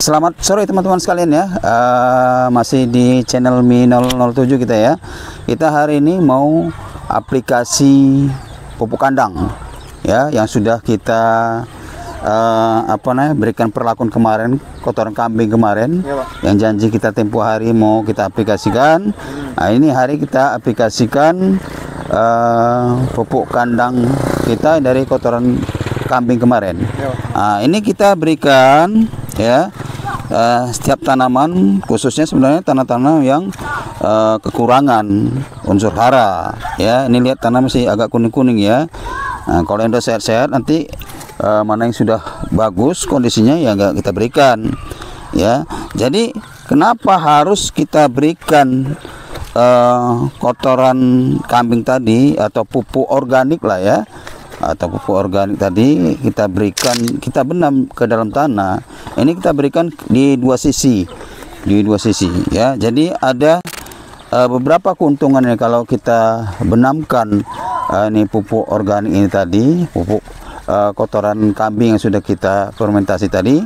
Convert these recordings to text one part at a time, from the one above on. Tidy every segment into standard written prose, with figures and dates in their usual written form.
Selamat sore teman-teman sekalian ya. Masih di channel Mi007 kita ya. Kita hari ini mau aplikasi pupuk kandang ya, yang sudah kita berikan perlakuan kemarin, kotoran kambing kemarin ya, yang janji kita tempo hari mau kita aplikasikan. Nah, ini hari kita aplikasikan pupuk kandang kita dari kotoran kambing kemarin. Nah, ini kita berikan ya, setiap tanaman, khususnya sebenarnya tanah-tanah yang kekurangan unsur hara ya. Ini lihat tanah masih agak kuning-kuning ya. Nah, kalau yang udah sehat-sehat, nanti mana yang sudah bagus kondisinya ya nggak kita berikan ya. Jadi kenapa harus kita berikan kotoran kambing tadi atau pupuk organik lah ya, atau pupuk organik tadi kita berikan, kita benam ke dalam tanah. Ini kita berikan di dua sisi ya. Jadi ada beberapa keuntungannya kalau kita benamkan ini pupuk organik ini tadi, pupuk kotoran kambing yang sudah kita fermentasi tadi,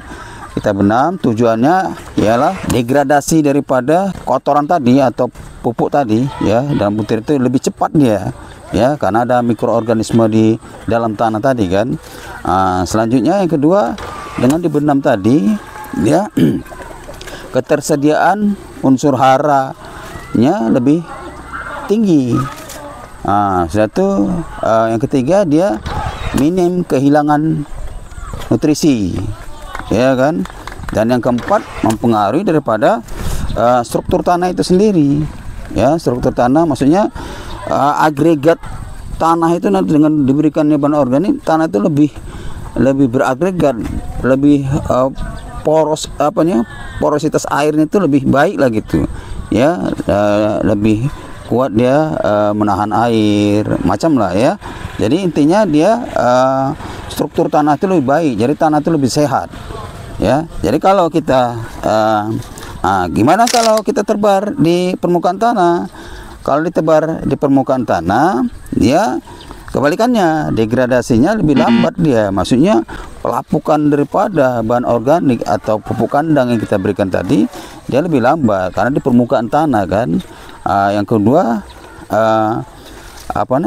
kita benam. Tujuannya ialah degradasi daripada kotoran tadi atau pupuk tadi ya, dalam butir itu lebih cepat dia ya, karena ada mikroorganisme di dalam tanah tadi kan. Selanjutnya yang kedua, dengan dibenam tadi ya, ketersediaan unsur haranya lebih tinggi. Yang ketiga, dia minim kehilangan nutrisi ya kan. Dan yang keempat, mempengaruhi daripada struktur tanah itu sendiri ya. Struktur tanah maksudnya agregat tanah itu nanti dengan diberikannya bahan organik, tanah itu lebih beragregat, lebih porositas airnya itu lebih baik lah gitu ya, lebih kuat dia menahan air macam lah ya. Jadi intinya dia struktur tanah itu lebih baik, jadi tanah itu lebih sehat ya. Jadi kalau kita gimana kalau kita tebar di permukaan tanah? Kalau ditebar di permukaan tanah, dia kebalikannya, degradasinya lebih lambat dia. Maksudnya pelapukan daripada bahan organik atau pupuk kandang yang kita berikan tadi, dia lebih lambat karena di permukaan tanah kan. Yang kedua,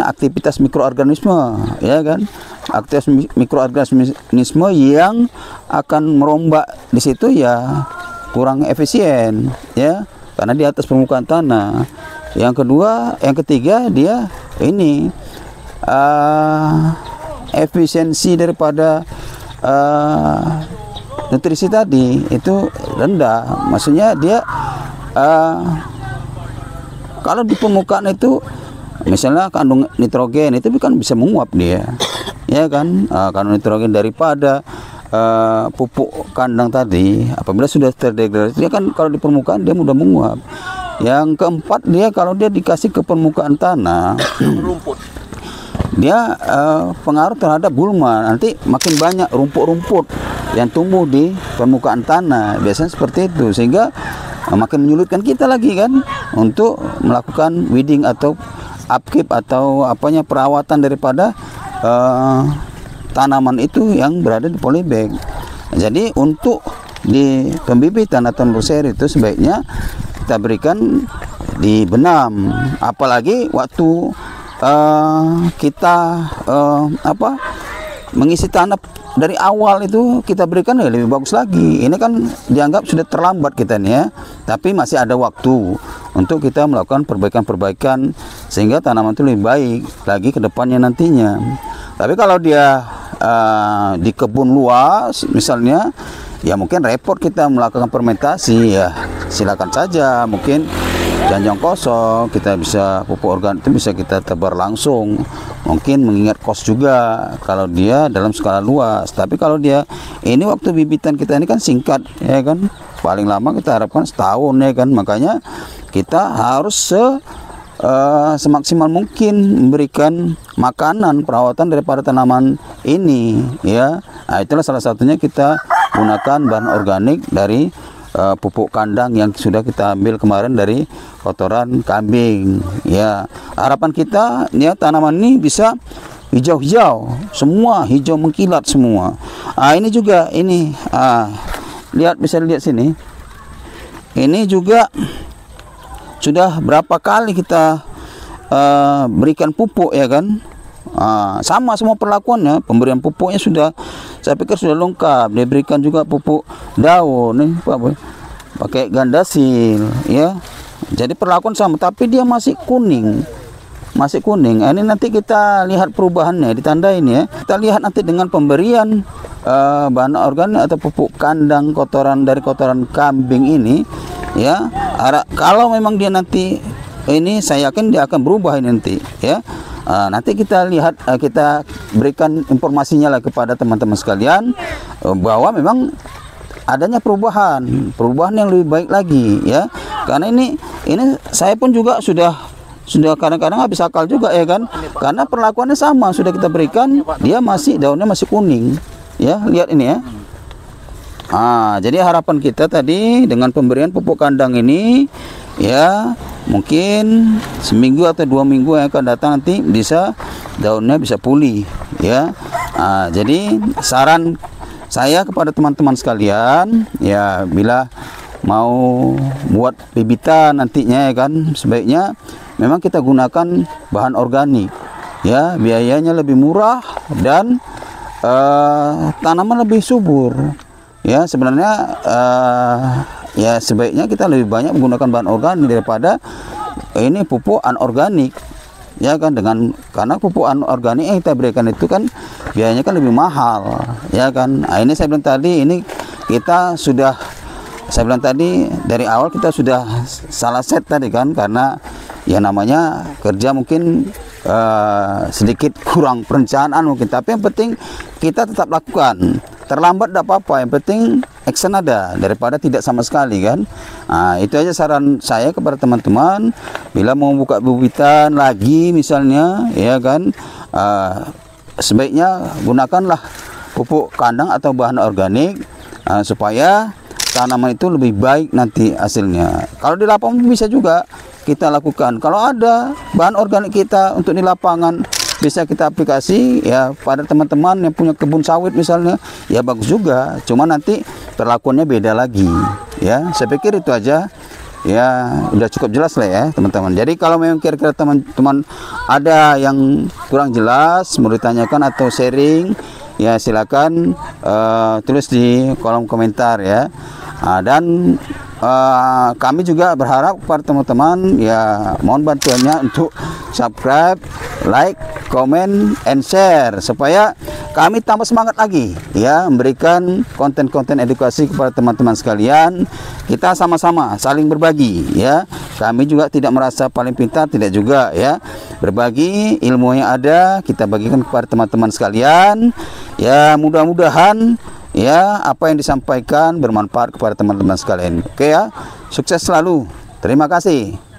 aktivitas mikroorganisme ya kan. Aktivitas mikroorganisme yang akan merombak di situ ya kurang efisien ya, karena di atas permukaan tanah. Yang kedua, yang ketiga, dia ini efisiensi daripada nutrisi tadi itu rendah. Maksudnya dia kalau di permukaan itu misalnya kandung nitrogen itu kan bisa menguap dia ya kan. Kandung nitrogen daripada pupuk kandang tadi apabila sudah terdegradasi, dia kan kalau di permukaan dia mudah menguap. Yang keempat, dia kalau dia dikasih ke permukaan tanah dia pengaruh terhadap gulma, nanti makin banyak rumput-rumput yang tumbuh di permukaan tanah, biasanya seperti itu, sehingga makin menyulitkan kita lagi kan untuk melakukan weeding atau upkeep atau perawatan daripada tanaman itu yang berada di polybag. Jadi untuk di pembibitan atau nursery itu sebaiknya kita berikan di benam, apalagi waktu kita mengisi tanah dari awal itu kita berikan ya lebih bagus lagi. Ini kan dianggap sudah terlambat kita nih ya, tapi masih ada waktu untuk kita melakukan perbaikan-perbaikan sehingga tanaman itu lebih baik lagi ke depannya nantinya. Tapi kalau dia di kebun luas misalnya, ya mungkin repot kita melakukan fermentasi ya, silakan saja. Mungkin janjang kosong kita bisa, pupuk organik itu bisa kita tebar langsung. Mungkin mengingat kos juga kalau dia dalam skala luas. Tapi kalau dia ini waktu bibitan kita ini kan singkat ya kan, paling lama kita harapkan setahun ya kan. Makanya kita harus semaksimal mungkin memberikan makanan, perawatan daripada tanaman ini ya. Nah, itulah salah satunya kita gunakan bahan organik dari pupuk kandang yang sudah kita ambil kemarin dari kotoran kambing ya. Harapan kita ya tanaman ini bisa hijau-hijau semua, hijau mengkilat semua. Ini juga ini bisa lihat sini. Ini juga sudah berapa kali kita berikan pupuk ya kan. Sama semua perlakuannya, pemberian pupuknya sudah, saya pikir sudah lengkap. Diberikan juga pupuk daun nih, pakai gandasil ya. Jadi perlakuan sama, tapi dia masih kuning. Ini nanti kita lihat perubahannya, ditandain ya. Kita lihat nanti dengan pemberian bahan organik atau pupuk kandang dari kotoran kambing ini ya. Kalau memang dia nanti ini, saya yakin dia akan berubah ini nanti ya. Nanti kita lihat, kita berikan informasinya lah kepada teman-teman sekalian bahwa memang adanya perubahan yang lebih baik lagi ya. Karena ini saya pun juga sudah kadang-kadang habis akal juga ya kan, karena perlakuannya sama, sudah kita berikan, dia daunnya masih kuning ya. Lihat ini ya. Jadi harapan kita tadi dengan pemberian pupuk kandang ini ya, mungkin seminggu atau 2 minggu yang akan datang nanti daunnya bisa pulih ya. Jadi saran saya kepada teman-teman sekalian ya, bila mau buat bibitan nantinya ya kan, sebaiknya memang kita gunakan bahan organik ya, biayanya lebih murah dan tanaman lebih subur ya. Sebenarnya ya sebaiknya kita lebih banyak menggunakan bahan organik daripada ini pupuk anorganik ya kan, karena pupuk anorganik yang kita berikan itu kan biayanya kan lebih mahal ya kan. Ini saya bilang tadi, saya bilang tadi dari awal kita sudah salah set tadi kan, karena ya namanya kerja mungkin sedikit kurang perencanaan mungkin, tapi yang penting kita tetap lakukan. Terlambat tidak apa-apa, yang penting action ada daripada tidak sama sekali kan. Itu aja saran saya kepada teman-teman, bila mau buka bibitan lagi misalnya ya kan, sebaiknya gunakanlah pupuk kandang atau bahan organik supaya tanaman itu lebih baik nanti hasilnya. Kalau di lapangan bisa juga kita lakukan. Kalau ada bahan organik kita untuk di lapangan, bisa kita aplikasi ya pada teman-teman yang punya kebun sawit misalnya, ya bagus juga. Cuma nanti perlakuannya beda lagi ya. Saya pikir itu aja ya, udah cukup jelas lah ya teman-teman. Jadi kalau memang kira-kira teman-teman ada yang kurang jelas, mau ditanyakan atau sharing ya, silakan tulis di kolom komentar ya. Dan kami juga berharap kepada teman-teman ya, mohon bantuannya untuk subscribe, like, comment, and share supaya kami tambah semangat lagi ya, memberikan konten-konten edukasi kepada teman-teman sekalian. Kita sama-sama saling berbagi ya. Kami juga tidak merasa paling pintar, tidak juga ya. Berbagi ilmu yang ada kita bagikan kepada teman-teman sekalian ya. Mudah-mudahan ya apa yang disampaikan bermanfaat kepada teman-teman sekalian. Oke ya, sukses selalu. Terima kasih.